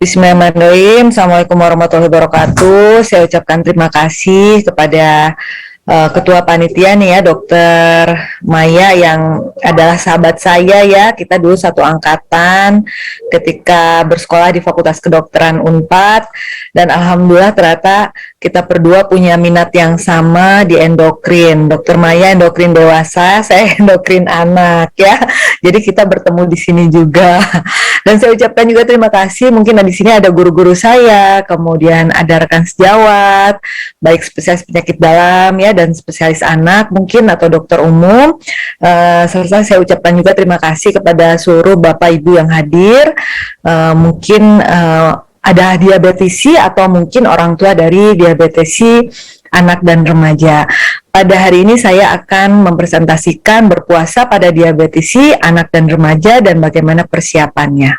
Bismillahirrahmanirrahim. Assalamualaikum warahmatullahi wabarakatuh. Saya ucapkan terima kasih kepada Ketua Panitia nih ya, Dokter Maya yang adalah sahabat saya ya. Kita dulu satu angkatan ketika bersekolah di Fakultas Kedokteran Unpad, dan alhamdulillah ternyata kita berdua punya minat yang sama di endokrin. Dokter Maya endokrin dewasa, saya endokrin anak ya. Jadi kita bertemu di sini juga. Dan saya ucapkan juga terima kasih. Mungkin di sini ada guru-guru saya, kemudian ada rekan sejawat, baik spesialis penyakit dalam ya dan spesialis anak mungkin atau dokter umum. Serta saya ucapkan juga terima kasih kepada seluruh Bapak Ibu yang hadir. Mungkin ada diabetesi atau mungkin orang tua dari diabetesi anak dan remaja. Pada hari ini saya akan mempresentasikan berpuasa pada diabetesi anak dan remaja dan bagaimana persiapannya.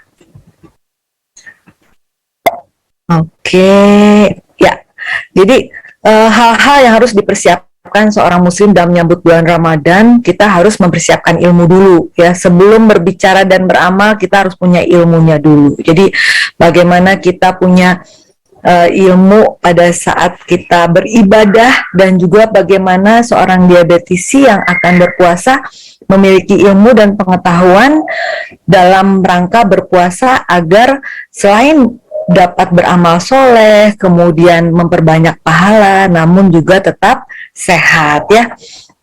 Oke, ya. Jadi hal-hal yang harus dipersiapkan seorang muslim dalam menyambut bulan Ramadan, kita harus mempersiapkan ilmu dulu ya. Sebelum berbicara dan beramal, kita harus punya ilmunya dulu. Jadi bagaimana kita punya ilmu pada saat kita beribadah, dan juga bagaimana seorang diabetisi yang akan berpuasa memiliki ilmu dan pengetahuan dalam rangka berpuasa agar selain dapat beramal soleh, kemudian memperbanyak pahala, namun juga tetap sehat ya.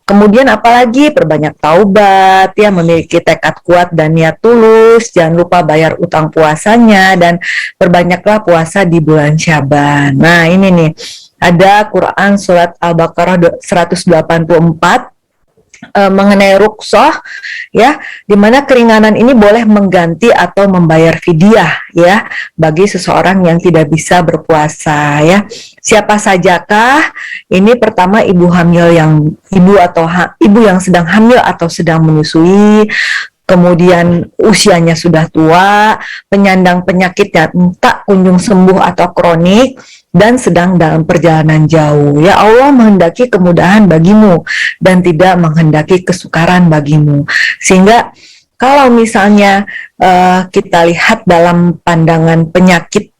Kemudian apalagi perbanyak taubat ya, memiliki tekad kuat dan niat tulus, jangan lupa bayar utang puasanya, dan perbanyaklah puasa di bulan Syaban. Nah ini nih, ada Quran Surat Al-Baqarah 184 mengenai rukhsah ya, di mana keringanan ini boleh mengganti atau membayar fidyah ya bagi seseorang yang tidak bisa berpuasa ya. Siapa sajakah? Ini pertama ibu hamil yang ibu yang sedang hamil atau sedang menyusui, kemudian usianya sudah tua, penyandang penyakit yang tak kunjung sembuh atau kronik, dan sedang dalam perjalanan jauh. Ya Allah menghendaki kemudahan bagimu dan tidak menghendaki kesukaran bagimu. Sehingga kalau misalnya kita lihat dalam pandangan penyakit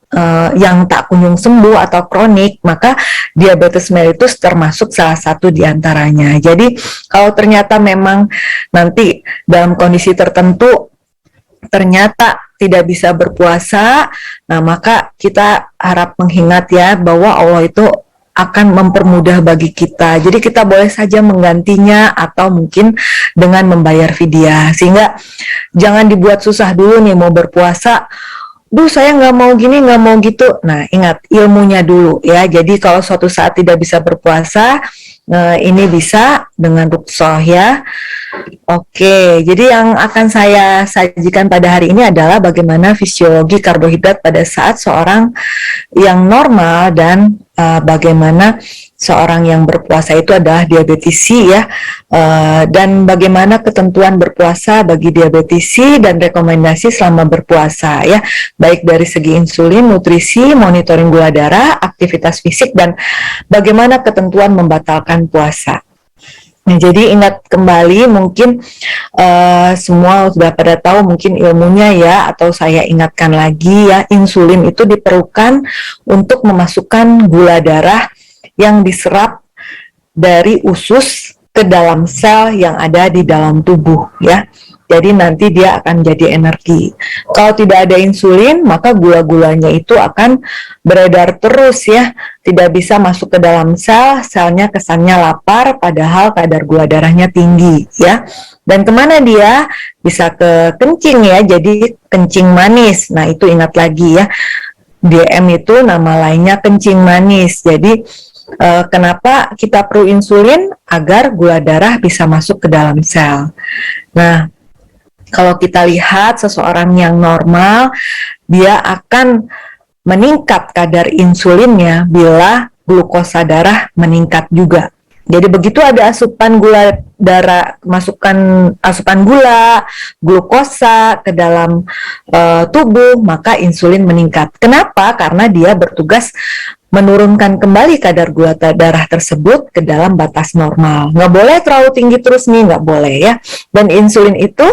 yang tak kunjung sembuh atau kronik, maka diabetes mellitus termasuk salah satu diantaranya. Jadi kalau ternyata memang nanti dalam kondisi tertentu ternyata tidak bisa berpuasa, nah maka kita harap mengingat ya bahwa Allah itu akan mempermudah bagi kita. Jadi kita boleh saja menggantinya atau mungkin dengan membayar fidyah. Sehingga jangan dibuat susah dulu nih mau berpuasa. Duh saya nggak mau gini, nggak mau gitu. Nah ingat ilmunya dulu ya. Jadi kalau suatu saat tidak bisa berpuasa, ini bisa dengan rukhsah ya. Oke, jadi yang akan saya sajikan pada hari ini adalah bagaimana fisiologi karbohidrat pada saat seorang yang normal dan bagaimana seorang yang berpuasa itu adalah diabetisi ya, dan bagaimana ketentuan berpuasa bagi diabetisi dan rekomendasi selama berpuasa ya, baik dari segi insulin, nutrisi, monitoring gula darah, aktivitas fisik, dan bagaimana ketentuan membatalkan puasa. Nah, jadi ingat kembali, mungkin semua sudah pada tahu mungkin ilmunya ya, atau saya ingatkan lagi ya, insulin itu diperlukan untuk memasukkan gula darah yang diserap dari usus ke dalam sel yang ada di dalam tubuh ya. Jadi nanti dia akan jadi energi. Kalau tidak ada insulin, maka gula-gulanya itu akan beredar terus ya. Tidak bisa masuk ke dalam sel, selnya kesannya lapar, padahal kadar gula darahnya tinggi ya. Dan kemana dia? Bisa ke kencing ya, jadi kencing manis. Nah itu ingat lagi ya, DM itu nama lainnya kencing manis. Jadi kenapa kita perlu insulin? Agar gula darah bisa masuk ke dalam sel. Nah, kalau kita lihat seseorang yang normal, dia akan meningkat kadar insulinnya bila glukosa darah meningkat juga. Jadi begitu ada asupan gula darah, masukkan asupan gula, glukosa ke dalam tubuh, maka insulin meningkat. Kenapa? Karena dia bertugas menurunkan kembali kadar gula darah tersebut ke dalam batas normal. Nggak boleh terlalu tinggi terus nih, nggak boleh ya. Dan insulin itu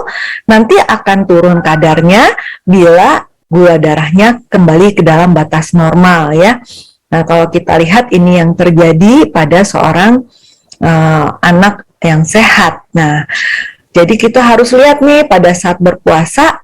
nanti akan turun kadarnya bila gula darahnya kembali ke dalam batas normal ya. Nah, kalau kita lihat ini yang terjadi pada seorang anak yang sehat. Nah, jadi kita harus lihat nih pada saat berpuasa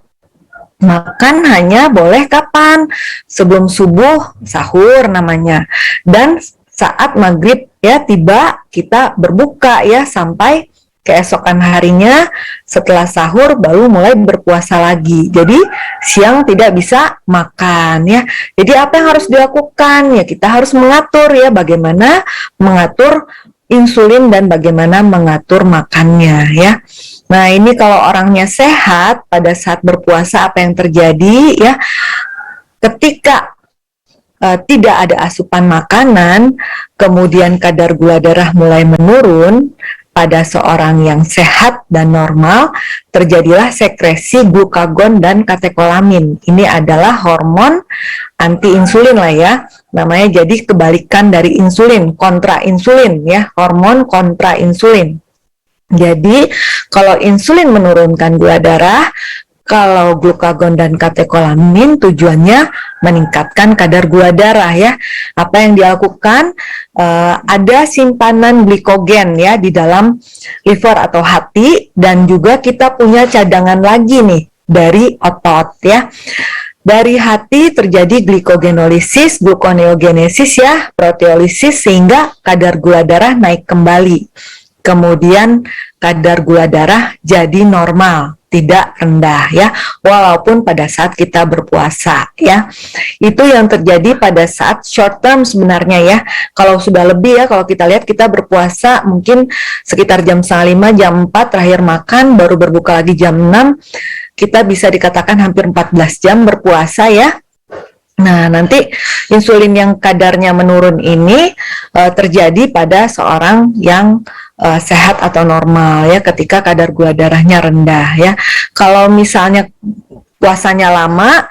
makan hanya boleh kapan? Sebelum subuh, sahur namanya. Dan saat maghrib ya tiba kita berbuka ya sampai keesokan harinya setelah sahur baru mulai berpuasa lagi. Jadi siang tidak bisa makan ya. Jadi apa yang harus dilakukan? Ya kita harus mengatur ya bagaimana mengatur insulin dan bagaimana mengatur makannya ya. Nah, ini kalau orangnya sehat pada saat berpuasa apa yang terjadi ya? Ketika tidak ada asupan makanan, kemudian kadar gula darah mulai menurun pada seorang yang sehat dan normal, terjadilah sekresi glukagon dan katekolamin. Ini adalah hormon anti insulin lah ya. Namanya jadi kebalikan dari insulin, kontra insulin ya, hormon kontra insulin. Jadi, kalau insulin menurunkan gula darah, kalau glukagon dan katekolamin tujuannya meningkatkan kadar gula darah ya. Apa yang dilakukan? Ada simpanan glikogen ya di dalam liver atau hati, dan juga kita punya cadangan lagi nih dari otot ya. Dari hati terjadi glikogenolisis, gluconeogenesis ya, proteolisis sehingga kadar gula darah naik kembali. Kemudian kadar gula darah jadi normal, tidak rendah ya, walaupun pada saat kita berpuasa ya. Itu yang terjadi pada saat short term sebenarnya ya. Kalau sudah lebih ya, kalau kita lihat kita berpuasa mungkin sekitar jam 5, jam 4 terakhir makan, baru berbuka lagi jam 6, kita bisa dikatakan hampir 14 jam berpuasa ya. Nah, nanti insulin yang kadarnya menurun ini terjadi pada seorang yang sehat atau normal ya, ketika kadar gula darahnya rendah ya. Kalau misalnya puasanya lama,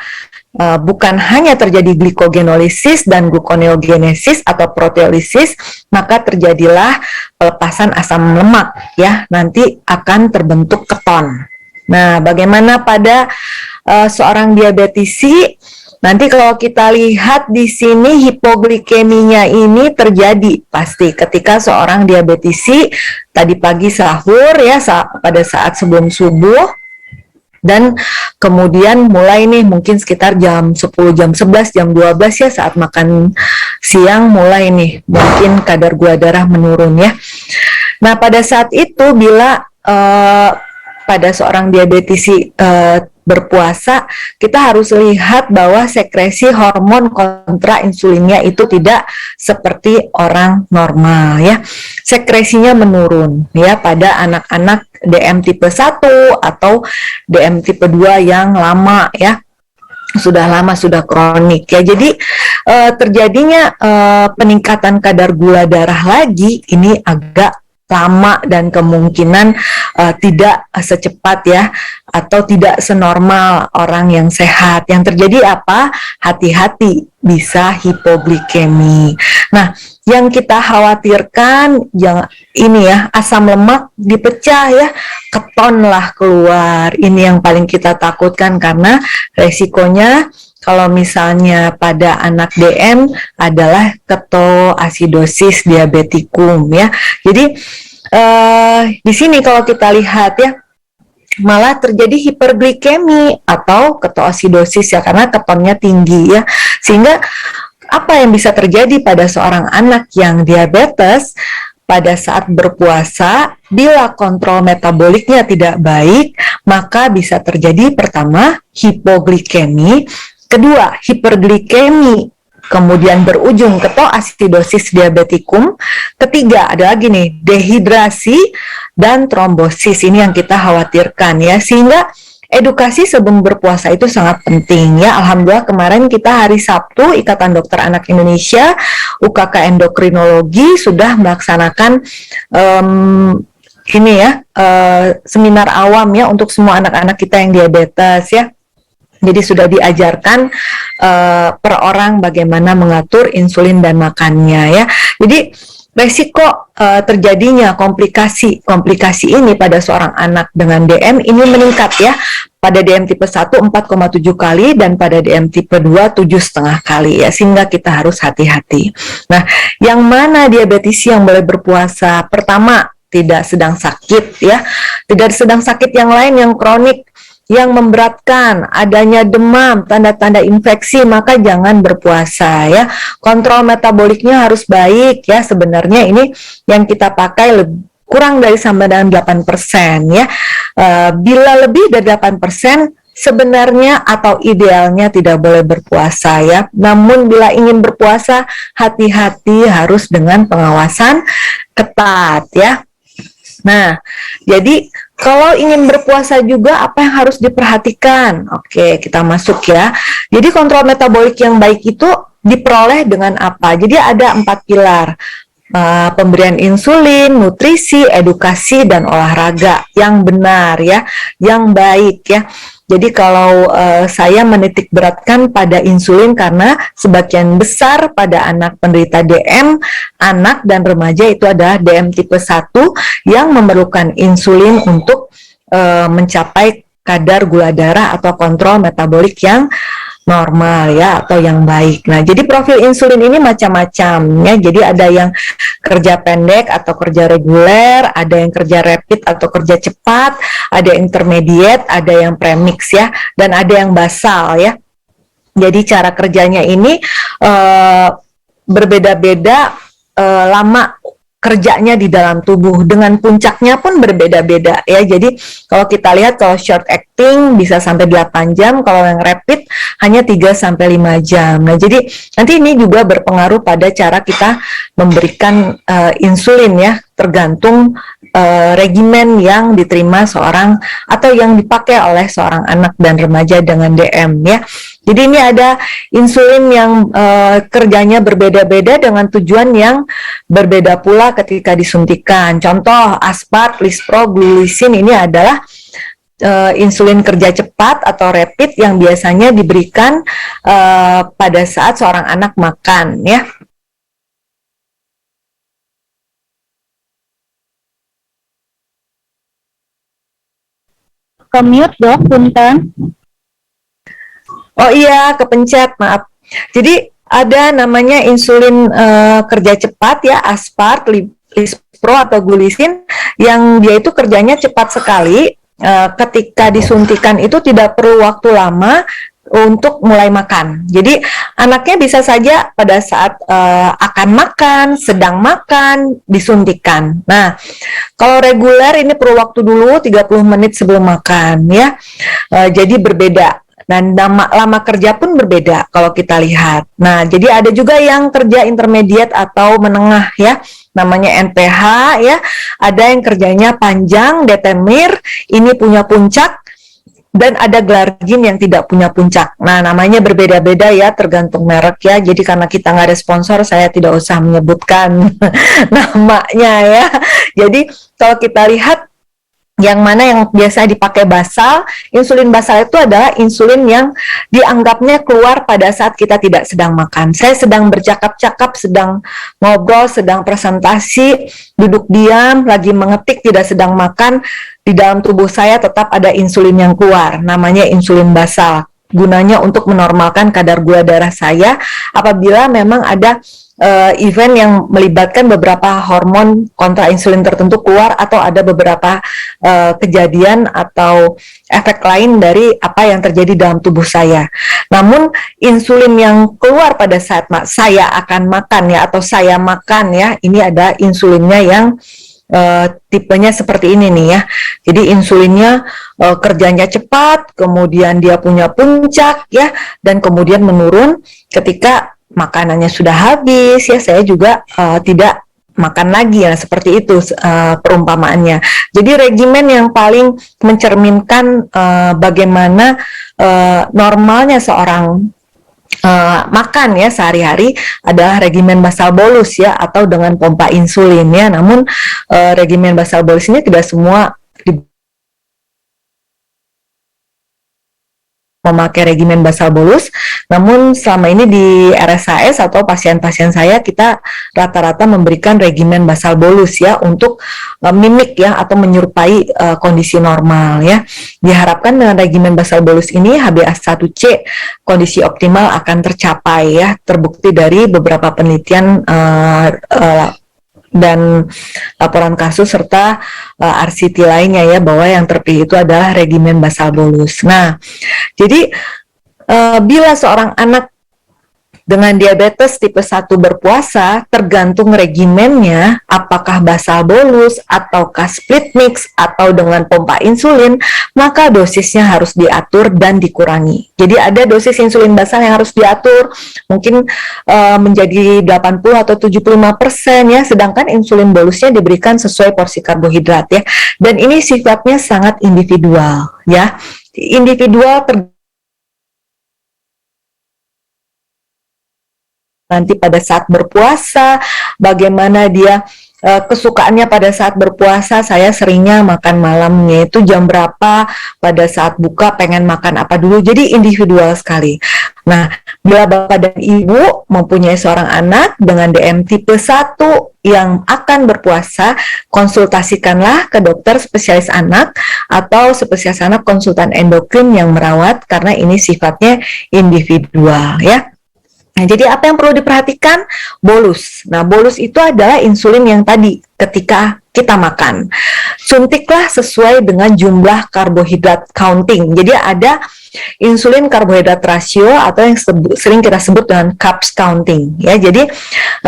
bukan hanya terjadi glikogenolisis dan gluconeogenesis atau proteolisis, maka terjadilah pelepasan asam lemak ya, nanti akan terbentuk keton. Nah, bagaimana pada seorang diabetisi? Nanti kalau kita lihat di sini hipoglikeminya ini terjadi pasti ketika seorang diabetisi tadi pagi sahur ya, pada saat sebelum subuh, dan kemudian mulai nih mungkin sekitar jam 10, jam 11, jam 12 ya, saat makan siang mulai nih mungkin kadar gula darah menurun ya. Nah, pada saat itu bila pada seorang diabetisi berpuasa, kita harus lihat bahwa sekresi hormon kontra insulinnya itu tidak seperti orang normal ya. Sekresinya menurun ya pada anak-anak DM tipe 1 atau DM tipe 2 yang lama ya. Sudah lama, sudah kronik ya. Jadi terjadinya peningkatan kadar gula darah lagi ini agak lama dan kemungkinan tidak secepat ya, atau tidak senormal orang yang sehat. Yang terjadi apa? Hati-hati, bisa hipoglikemi. Nah, yang kita khawatirkan yang ini ya, asam lemak dipecah ya, keton lah keluar. Ini yang paling kita takutkan, karena resikonya kalau misalnya pada anak DM adalah ketoasidosis diabetikum ya. Jadi di sini kalau kita lihat ya, malah terjadi hiperglikemi atau ketoasidosis ya, karena ketonnya tinggi ya. Sehingga apa yang bisa terjadi pada seorang anak yang diabetes pada saat berpuasa, bila kontrol metaboliknya tidak baik, maka bisa terjadi pertama hipoglikemi, kedua hiperglikemi, kemudian berujung ketoasidosis diabetikum, ketiga ada lagi nih dehidrasi dan trombosis. Ini yang kita khawatirkan ya, sehingga edukasi sebelum berpuasa itu sangat penting ya. Alhamdulillah kemarin kita hari Sabtu Ikatan Dokter Anak Indonesia UKK Endokrinologi sudah melaksanakan ini ya, seminar awam ya untuk semua anak-anak kita yang diabetes ya. Jadi sudah diajarkan per orang bagaimana mengatur insulin dan makannya ya. Jadi resiko terjadinya komplikasi ini pada seorang anak dengan DM ini meningkat ya pada DM tipe 1 4,7 kali dan pada DM tipe 2 7,5 kali ya, sehingga kita harus hati-hati. Nah, yang mana diabetes yang boleh berpuasa? Pertama, tidak sedang sakit ya, tidak sedang sakit yang lain yang kronik, yang memberatkan, adanya demam, tanda-tanda infeksi, maka jangan berpuasa ya. Kontrol metaboliknya harus baik ya. Sebenarnya ini yang kita pakai kurang dari sampai dengan 8% ya. Bila lebih dari 8%, sebenarnya atau idealnya tidak boleh berpuasa ya. Namun bila ingin berpuasa, hati-hati, harus dengan pengawasan ketat ya. Nah, jadi kalau ingin berpuasa juga apa yang harus diperhatikan? Oke, kita masuk ya. Jadi kontrol metabolik yang baik itu diperoleh dengan apa? Jadi ada 4 pilar. Pemberian insulin, nutrisi, edukasi, dan olahraga yang benar ya, yang baik ya. Jadi kalau saya menitik beratkan pada insulin karena sebagian besar pada anak penderita DM, anak dan remaja itu adalah DM tipe 1 yang memerlukan insulin untuk mencapai kadar gula darah atau kontrol metabolik yang normal ya, atau yang baik. Nah, jadi profil insulin ini macam-macam ya. Jadi ada yang kerja pendek atau kerja reguler, ada yang kerja rapid atau kerja cepat, ada yang intermediate, ada yang premix ya, dan ada yang basal ya. Jadi cara kerjanya ini berbeda-beda lama kerjanya di dalam tubuh, dengan puncaknya pun berbeda-beda ya. Jadi kalau kita lihat, kalau short acting bisa sampai 8 jam, kalau yang rapid hanya 3 sampai 5 jam. Nah, jadi nanti ini juga berpengaruh pada cara kita memberikan insulin ya, tergantung regimen yang diterima seorang atau yang dipakai oleh seorang anak dan remaja dengan DM ya. Jadi ini ada insulin yang kerjanya berbeda-beda dengan tujuan yang berbeda pula ketika disuntikan. Contoh aspart, lispro, glulisin ini adalah insulin kerja cepat atau rapid yang biasanya diberikan pada saat seorang anak makan ya. Ke-mute dok, punten. Oh iya, kepencet, maaf. Jadi ada namanya insulin kerja cepat ya, aspart, lispro atau glulisin, yang dia itu kerjanya cepat sekali. Ketika disuntikan itu tidak perlu waktu lama untuk mulai makan. Jadi anaknya bisa saja pada saat akan makan, sedang makan, disuntikan. Nah, kalau reguler ini perlu waktu dulu 30 menit sebelum makan ya. Jadi berbeda. Dan lama kerja pun berbeda kalau kita lihat. Nah, jadi ada juga yang kerja intermediate atau menengah ya, namanya NPH ya. Ada yang kerjanya panjang, detemir, ini punya puncak, dan ada glargin yang tidak punya puncak. Nah, namanya berbeda-beda ya, tergantung merek ya. Jadi karena kita nggak ada sponsor, saya tidak usah menyebutkan namanya ya. Jadi kalau kita lihat yang mana yang biasa dipakai basal, insulin basal itu adalah insulin yang dianggapnya keluar pada saat kita tidak sedang makan. Saya sedang bercakap-cakap, sedang ngobrol, sedang presentasi, duduk diam, lagi mengetik, tidak sedang makan, di dalam tubuh saya tetap ada insulin yang keluar, namanya insulin basal. Gunanya untuk menormalkan kadar gula darah saya apabila memang ada event yang melibatkan beberapa hormon kontra insulin tertentu keluar, atau ada beberapa kejadian atau efek lain dari apa yang terjadi dalam tubuh saya. Namun insulin yang keluar pada saat saya akan makan ya, atau saya makan ya, ini ada insulinnya yang tipenya seperti ini nih ya. Jadi insulinnya kerjanya cepat, kemudian dia punya puncak ya, dan kemudian menurun ketika makanannya sudah habis ya. Saya juga tidak makan lagi ya, seperti itu perumpamaannya. Jadi regimen yang paling mencerminkan bagaimana normalnya seorang makan ya sehari-hari adalah regimen basal bolus ya, atau dengan pompa insulin ya. Namun regimen basal bolus ini tidak semua memakai regimen basal bolus. Namun selama ini di RSHS atau pasien-pasien saya, kita rata-rata memberikan regimen basal bolus ya untuk mimik ya atau menyerupai kondisi normal ya. Diharapkan dengan regimen basal bolus ini HbA1c kondisi optimal akan tercapai ya, terbukti dari beberapa penelitian dan laporan kasus serta RCT lainnya ya, bahwa yang terpilih itu adalah regimen basal bolus. Nah, jadi bila seorang anak dengan diabetes tipe 1 berpuasa, tergantung regimennya, apakah basal bolus, ataukah split mix, atau dengan pompa insulin, maka dosisnya harus diatur dan dikurangi. Jadi ada dosis insulin basal yang harus diatur, mungkin menjadi 80 atau 75% ya, sedangkan insulin bolusnya diberikan sesuai porsi karbohidrat ya. Dan ini sifatnya sangat individual ya. Individual nanti pada saat berpuasa, bagaimana dia kesukaannya pada saat berpuasa. Saya seringnya makan malamnya itu jam berapa, pada saat buka pengen makan apa dulu, jadi individual sekali. Nah, bila Bapak dan Ibu mempunyai seorang anak dengan DM tipe 1 yang akan berpuasa, konsultasikanlah ke dokter spesialis anak atau spesialis anak konsultan endokrin yang merawat, karena ini sifatnya individual ya. Nah, jadi apa yang perlu diperhatikan? Bolus. Nah, bolus itu adalah insulin yang tadi ketika kita makan. Suntiklah sesuai dengan jumlah karbohidrat counting. Jadi ada insulin karbohidrat rasio atau yang sering kita sebut dengan carbs counting. Ya, jadi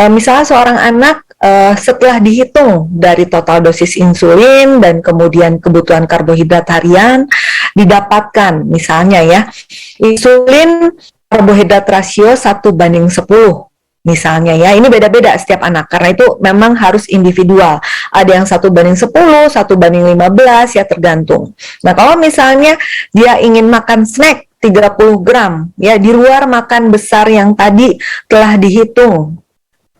misalnya seorang anak setelah dihitung dari total dosis insulin dan kemudian kebutuhan karbohidrat harian, didapatkan misalnya ya insulin karbohidrat rasio 1:10 misalnya ya. Ini beda-beda setiap anak karena itu memang harus individual. Ada yang 1:10, 1:15 ya, tergantung. Nah, kalau misalnya dia ingin makan snack 30 gram ya, di luar makan besar yang tadi telah dihitung,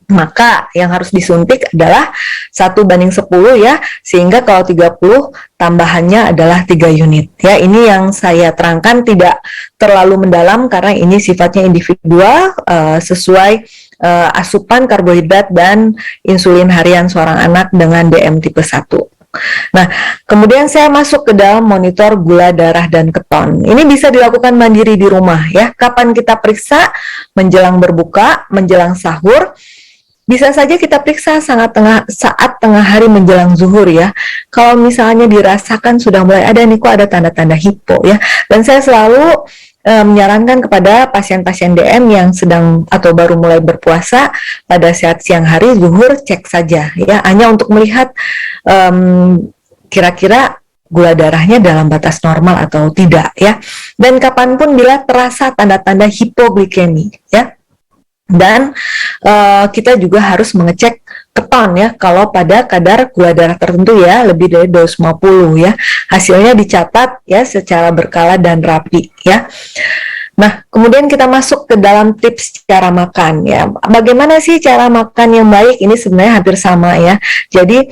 maka yang harus disuntik adalah 1:10 ya, sehingga kalau 30 tambahannya adalah 3 unit ya. Ini yang saya terangkan tidak terlalu mendalam karena ini sifatnya individual sesuai asupan karbohidrat dan insulin harian seorang anak dengan DM tipe 1. Nah, kemudian saya masuk ke dalam monitor gula darah dan keton. Ini bisa dilakukan mandiri di rumah ya. Kapan kita periksa? Menjelang berbuka, menjelang sahur. Bisa saja kita periksa saat tengah hari menjelang zuhur ya. Kalau misalnya dirasakan sudah mulai ada nih, kok ada tanda-tanda hipo ya. Dan saya selalu menyarankan kepada pasien-pasien DM yang sedang atau baru mulai berpuasa, pada saat siang hari zuhur cek saja ya, hanya untuk melihat kira-kira gula darahnya dalam batas normal atau tidak ya. Dan kapanpun bila terasa tanda-tanda hipoglikemi ya. Dan kita juga harus mengecek keton ya, kalau pada kadar gula darah tertentu ya, lebih dari 250 ya, hasilnya dicatat ya secara berkala dan rapi ya. Nah, kemudian kita masuk ke dalam tips cara makan ya. Bagaimana sih cara makan yang baik? Ini sebenarnya hampir sama ya. Jadi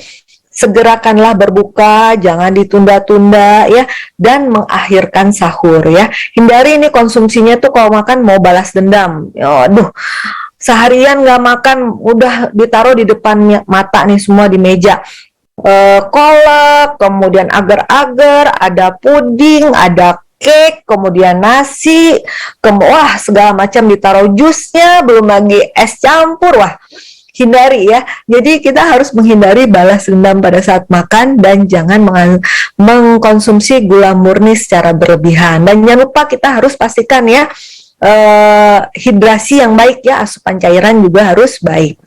segerakanlah berbuka, jangan ditunda-tunda ya, dan mengakhirkan sahur ya. Hindari ini konsumsinya tuh kalau makan mau balas dendam. Aduh, seharian nggak makan, udah ditaruh di depan mata nih semua di meja. Kolak, kemudian agar-agar, ada puding, ada cake, kemudian nasi, wah segala macam ditaruh, jusnya, belum lagi es campur, wah. Hindari ya. Jadi kita harus menghindari balas dendam pada saat makan dan jangan mengkonsumsi gula murni secara berlebihan. Dan jangan lupa kita harus pastikan ya hidrasi yang baik ya, asupan cairan juga harus baik.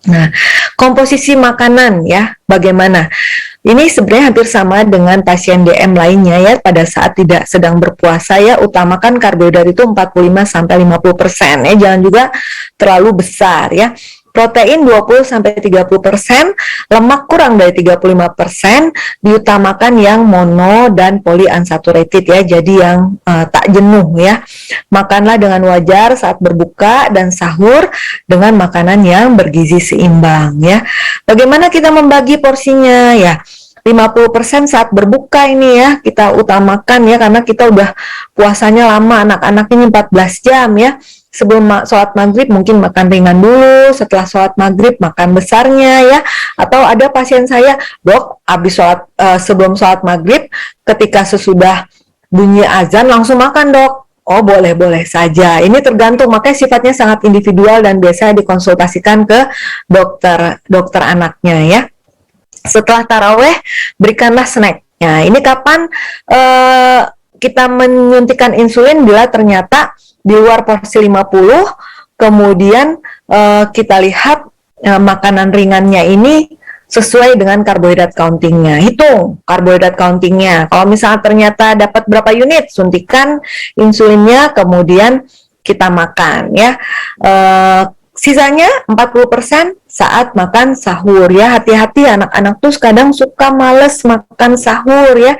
Nah, komposisi makanan ya, bagaimana? Ini sebenarnya hampir sama dengan pasien DM lainnya ya, pada saat tidak sedang berpuasa ya, utamakan karbohidrat itu 45-50% ya, jangan juga terlalu besar ya. Protein 20-30%, lemak kurang dari 35%, diutamakan yang mono dan polyunsaturated ya, jadi yang tak jenuh ya. Makanlah dengan wajar saat berbuka dan sahur dengan makanan yang bergizi seimbang ya. Bagaimana kita membagi porsinya ya? 50% saat berbuka ini ya, kita utamakan ya, karena kita udah puasanya lama, anak-anak ini 14 jam ya. Sebelum sholat maghrib mungkin makan ringan dulu, setelah sholat maghrib makan besarnya ya. Atau ada pasien saya, dok, habis sebelum sholat maghrib, ketika sesudah bunyi azan langsung makan, dok. Oh, boleh-boleh saja. Ini tergantung, makanya sifatnya sangat individual dan biasa dikonsultasikan ke dokter anaknya ya. Setelah taraweh, berikanlah snack. Nah, ini kapan kita menyuntikkan insulin bila ternyata di luar porsi 50, kemudian kita lihat makanan ringannya ini sesuai dengan karbohidrat countingnya. Hitung karbohidrat countingnya. Kalau misalnya ternyata dapat berapa unit, suntikan insulinnya, kemudian kita makan ya. Sisanya 40% saat makan sahur ya. Hati-hati, anak-anak tuh kadang suka males makan sahur ya.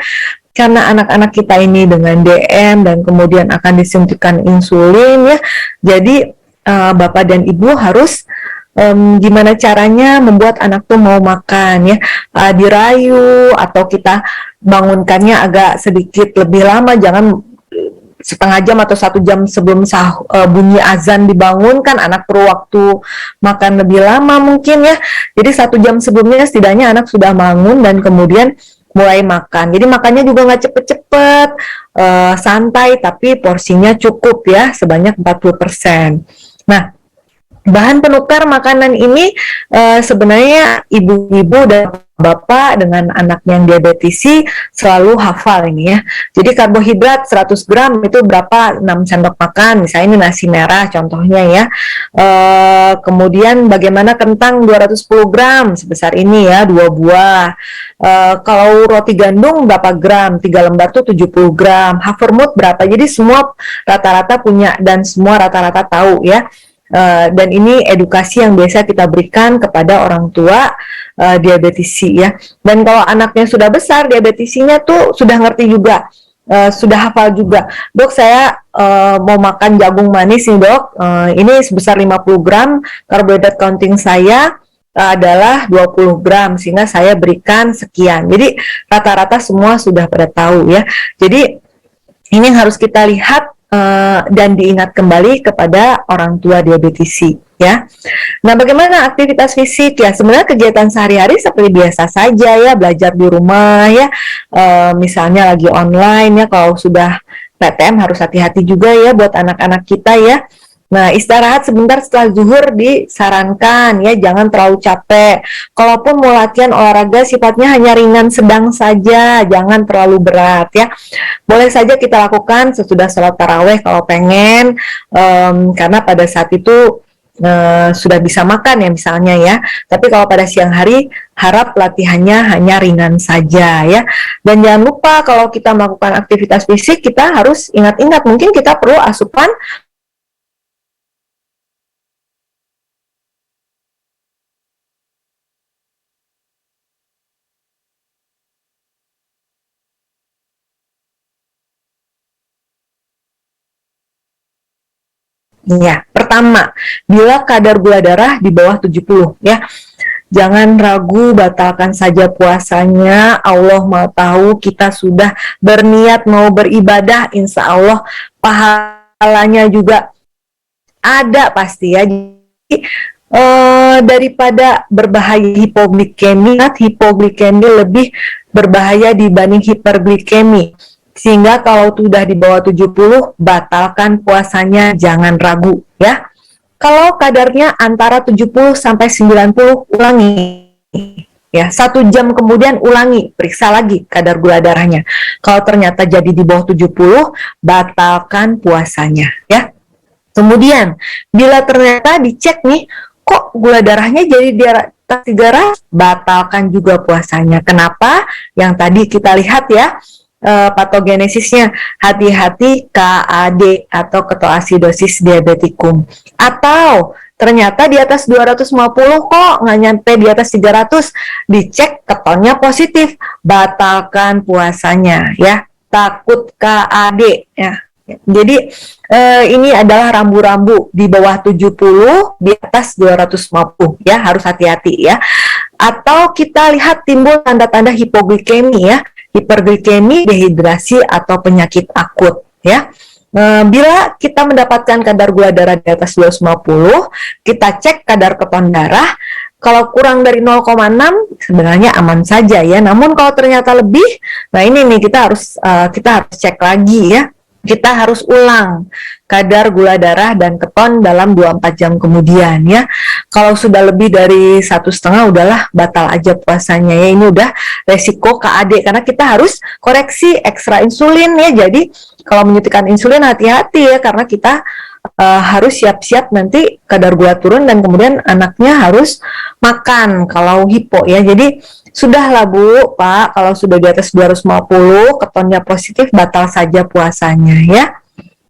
Karena anak-anak kita ini dengan DM dan kemudian akan disuntikan insulin ya. Jadi Bapak dan Ibu harus gimana caranya membuat anak tuh mau makan ya. Dirayu atau kita bangunkannya agak sedikit lebih lama, jangan setengah jam atau 1 jam sebelum bunyi azan dibangunkan. Anak perlu waktu makan lebih lama mungkin ya. Jadi 1 jam sebelumnya setidaknya anak sudah bangun dan kemudian mulai makan. Jadi makannya juga nggak cepet-cepet, santai, tapi porsinya cukup ya, sebanyak 40%. Nah, bahan penukar makanan ini sebenarnya ibu-ibu dan bapak dengan anak yang diabetesi selalu hafal ini ya. Jadi karbohidrat 100 gram itu berapa? 6 sendok makan, misalnya ini nasi merah contohnya ya. Kemudian bagaimana kentang 210 gram sebesar ini ya, 2 buah. Kalau roti gandum berapa gram? 3 lembar tuh 70 gram. Havermut berapa? Jadi semua rata-rata punya dan semua rata-rata tahu ya. Dan ini edukasi yang biasa kita berikan kepada orang tua diabetisi ya. Dan kalau anaknya sudah besar, diabetisinya tuh sudah ngerti juga, sudah hafal juga. Dok, saya mau makan jagung manis nih dok, ini sebesar 50 gram, karbohidrat counting saya adalah 20 gram, sehingga saya berikan sekian. Jadi rata-rata semua sudah pada tahu ya. Jadi ini yang harus kita lihat dan diingat kembali kepada orang tua diabetisi ya. Nah, bagaimana aktivitas fisik ya? Sebenarnya kegiatan sehari-hari seperti biasa saja ya, belajar di rumah ya, misalnya lagi online ya. Kalau sudah PTM harus hati-hati juga ya buat anak-anak kita ya. Nah, istirahat sebentar setelah zuhur disarankan ya, jangan terlalu capek. Kalaupun mau latihan olahraga sifatnya hanya ringan sedang saja, jangan terlalu berat ya. Boleh saja kita lakukan sesudah sholat taraweh kalau pengen, karena pada saat itu sudah bisa makan ya misalnya ya. Tapi kalau pada siang hari harap latihannya hanya ringan saja ya. Dan jangan lupa kalau kita melakukan aktivitas fisik kita harus ingat-ingat, mungkin kita perlu asupan ya. Pertama, bila kadar gula darah di bawah 70 ya. Jangan ragu, batalkan saja puasanya. Allah mau tahu kita sudah berniat mau beribadah, insya Allah pahalanya juga ada pasti ya. Jadi daripada berbahaya hipoglikemi lebih berbahaya dibanding hiperglikemi. Sehingga kalau sudah di bawah 70, batalkan puasanya, jangan ragu ya. Kalau kadarnya antara 70 sampai 90, ulangi ya. 1 jam kemudian ulangi, periksa lagi kadar gula darahnya. Kalau ternyata jadi di bawah 70, batalkan puasanya ya. Kemudian bila ternyata dicek nih, kok gula darahnya jadi di atas 300, batalkan juga puasanya. Kenapa? Yang tadi kita lihat ya, patogenesisnya, hati-hati KAD atau ketoasidosis diabetikum. Atau ternyata di atas 250 kok, nggak nyampe di atas 300, dicek ketonnya positif, batalkan puasanya ya. Takut KAD ya. Jadi ini adalah rambu-rambu di bawah 70, di atas 250 ya, harus hati-hati ya. Atau kita lihat timbul tanda-tanda hipoglikemi ya, hiperglikemi, dehidrasi atau penyakit akut ya. Bila kita mendapatkan kadar gula darah di atas 250, kita cek kadar keton darah. Kalau kurang dari 0,6 sebenarnya aman saja ya. Namun kalau ternyata lebih, nah ini nih kita harus cek lagi ya. Kita harus ulang kadar gula darah dan keton dalam 24 jam kemudian ya. Kalau sudah lebih dari 1,5 udahlah batal aja puasanya ya. Ini udah resiko KAD karena kita harus koreksi ekstra insulin ya. Jadi kalau menyuntikkan insulin hati-hati ya karena kita harus siap-siap nanti kadar gula turun dan kemudian anaknya harus makan kalau hipo ya. Jadi sudahlah Bu, Pak, kalau sudah di atas 250, ketonnya positif, batal saja puasanya ya.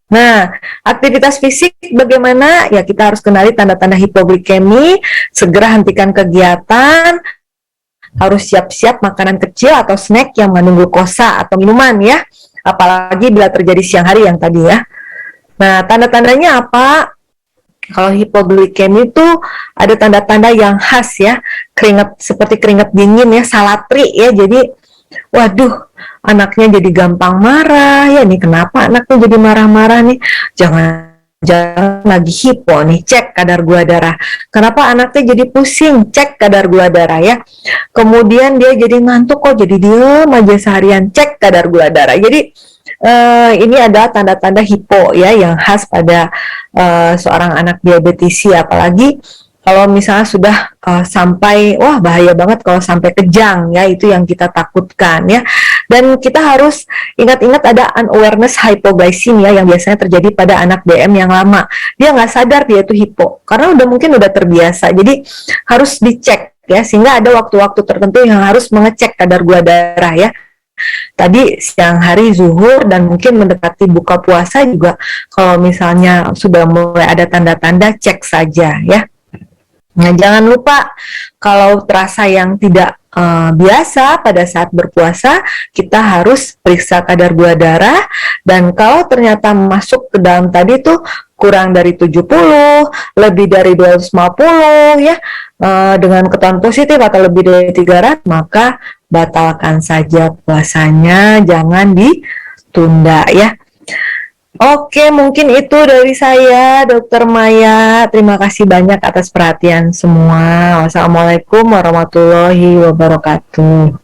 Nah, aktivitas fisik bagaimana? Ya kita harus kenali tanda-tanda hipoglikemi, segera hentikan kegiatan, harus siap-siap makanan kecil atau snack yang mengandung glukosa atau minuman ya. Apalagi bila terjadi siang hari yang tadi ya. Nah, tanda-tandanya apa? Kalau hipoglikemi itu ada tanda-tanda yang khas ya, seperti keringat dingin ya, salatri ya. Jadi, waduh, anaknya jadi gampang marah ya. Nih kenapa anaknya jadi marah-marah nih? Jangan lagi hipo nih, cek kadar gula darah. Kenapa anaknya jadi pusing? Cek kadar gula darah ya. Kemudian dia jadi ngantuk kok, jadi diem aja seharian. Cek kadar gula darah. Jadi ini adalah tanda-tanda hipo ya yang khas pada seorang anak diabetisi, apalagi kalau misalnya sudah sampai wah bahaya banget kalau sampai kejang ya, itu yang kita takutkan ya. Dan kita harus ingat-ingat ada unawareness hypoglycemia yang biasanya terjadi pada anak DM yang lama. Dia nggak sadar dia itu hipo karena mungkin udah terbiasa. Jadi harus dicek ya, sehingga ada waktu-waktu tertentu yang harus mengecek kadar gula darah ya. Tadi siang hari zuhur dan mungkin mendekati buka puasa juga kalau misalnya sudah mulai ada tanda-tanda cek saja ya. Nah jangan lupa kalau terasa yang tidak biasa pada saat berpuasa, kita harus periksa kadar gula darah, dan kalau ternyata masuk ke dalam tadi tuh kurang dari 70, lebih dari 250 ya, dengan keton positif atau lebih dari 300, maka batalkan saja puasanya, jangan ditunda ya. Oke, mungkin itu dari saya, Dokter Maya. Terima kasih banyak atas perhatian semua. Wassalamualaikum warahmatullahi wabarakatuh.